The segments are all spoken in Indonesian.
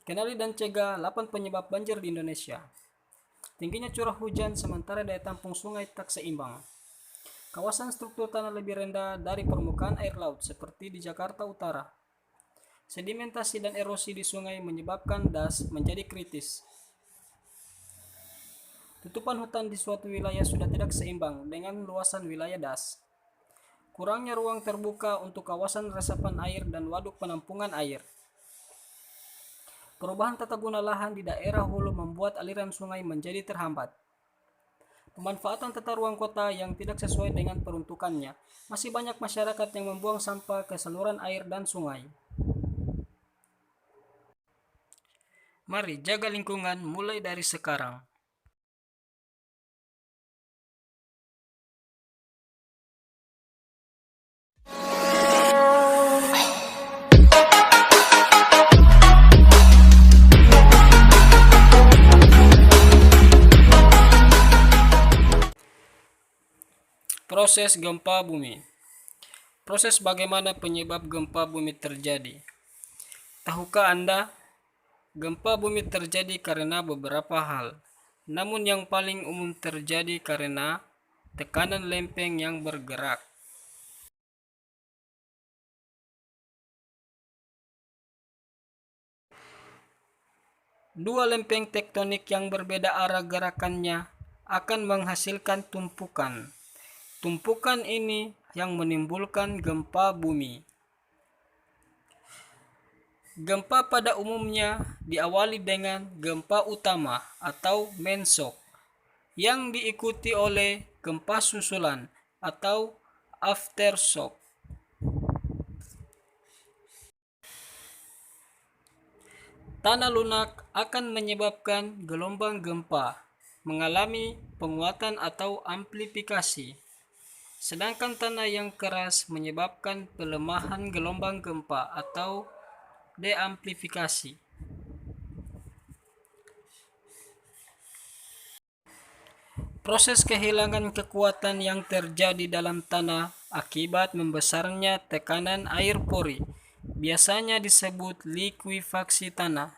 Kenali dan cegah 8 penyebab banjir di Indonesia. Tingginya curah hujan sementara daya tampung sungai tak seimbang. Kawasan struktur tanah lebih rendah dari permukaan air laut seperti di Jakarta Utara. Sedimentasi dan erosi di sungai menyebabkan das menjadi kritis. Tutupan hutan di suatu wilayah sudah tidak seimbang dengan luasan wilayah das. Kurangnya ruang terbuka untuk kawasan resapan air dan waduk penampungan air. Perubahan tata guna lahan di daerah hulu membuat aliran sungai menjadi terhambat. Pemanfaatan tata ruang kota yang tidak sesuai dengan peruntukannya. Masih banyak masyarakat yang membuang sampah ke saluran air dan sungai. Mari jaga lingkungan mulai dari sekarang. Proses gempa bumi. Proses bagaimana penyebab gempa bumi terjadi. Tahukah Anda? Gempa bumi terjadi karena beberapa hal. Namun yang paling umum terjadi karena tekanan lempeng yang bergerak. Dua lempeng tektonik yang berbeda arah gerakannya akan menghasilkan tumpukan. Tumpukan ini yang menimbulkan gempa bumi. Gempa pada umumnya diawali dengan gempa utama atau main shock yang diikuti oleh gempa susulan atau aftershock. Tanah lunak akan menyebabkan gelombang gempa mengalami penguatan atau amplifikasi. Sedangkan tanah yang keras menyebabkan pelemahan gelombang gempa atau deamplifikasi. Proses kehilangan kekuatan yang terjadi dalam tanah akibat membesarnya tekanan air pori biasanya disebut likuifaksi tanah.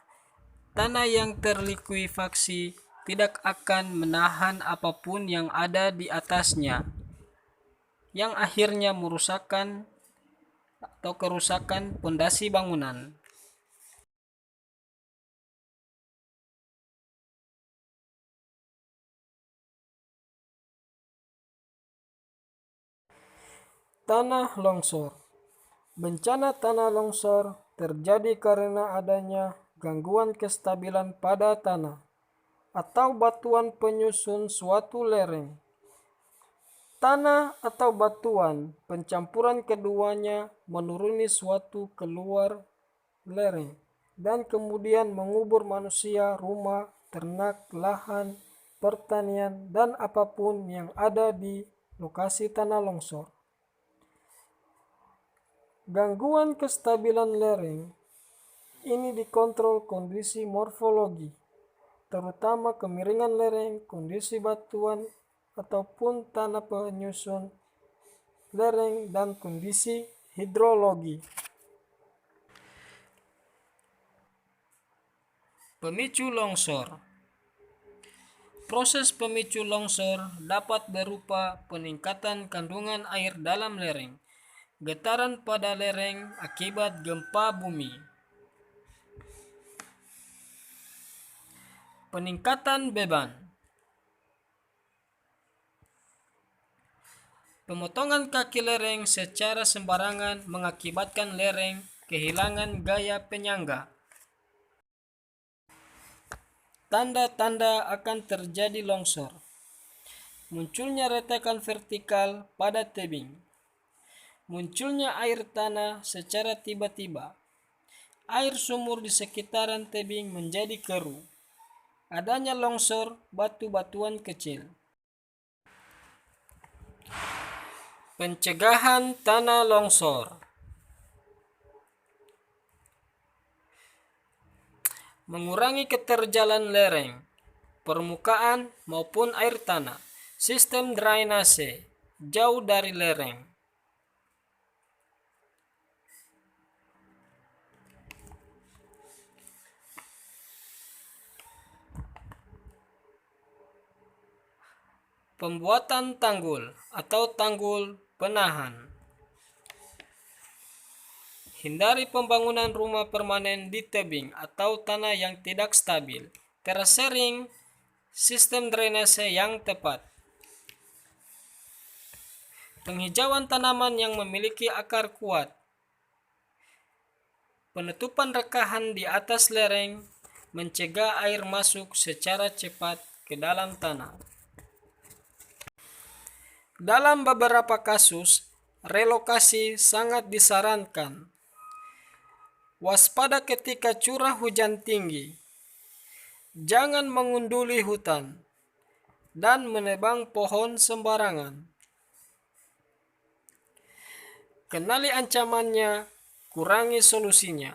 Tanah yang terlikuifaksi tidak akan menahan apapun yang ada di atasnya, yang akhirnya merusakkan atau kerusakan pondasi bangunan. Tanah longsor. Bencana tanah longsor terjadi karena adanya gangguan kestabilan pada tanah atau batuan penyusun suatu lereng. Tanah atau batuan, pencampuran keduanya menuruni suatu keluar lereng dan kemudian mengubur manusia, rumah, ternak, lahan, pertanian, dan apapun yang ada di lokasi tanah longsor. Gangguan kestabilan lereng ini dikontrol kondisi morfologi, terutama kemiringan lereng, kondisi batuan ataupun tanah penyusun lereng, dan kondisi hidrologi. Pemicu longsor. Proses pemicu longsor dapat berupa peningkatan kandungan air dalam lereng, getaran pada lereng akibat gempa bumi, peningkatan beban, pemotongan kaki lereng secara sembarangan mengakibatkan lereng kehilangan gaya penyangga. Tanda-tanda akan terjadi longsor. Munculnya retakan vertikal pada tebing. Munculnya air tanah secara tiba-tiba. Air sumur di sekitaran tebing menjadi keruh. Adanya longsor batu-batuan kecil. Pencegahan tanah longsor. Mengurangi keterjalan lereng, permukaan maupun air tanah. Sistem drainase jauh dari lereng. Pembuatan tanggul atau tanggul penahan. Hindari pembangunan rumah permanen di tebing atau tanah yang tidak stabil. Terasering sistem drainase yang tepat. Penghijauan tanaman yang memiliki akar kuat. Penutupan rekahan di atas lereng mencegah air masuk secara cepat ke dalam tanah. Dalam beberapa kasus, relokasi sangat disarankan. Waspada ketika curah hujan tinggi. Jangan mengunduli hutan dan menebang pohon sembarangan. Kenali ancamannya, kurangi solusinya.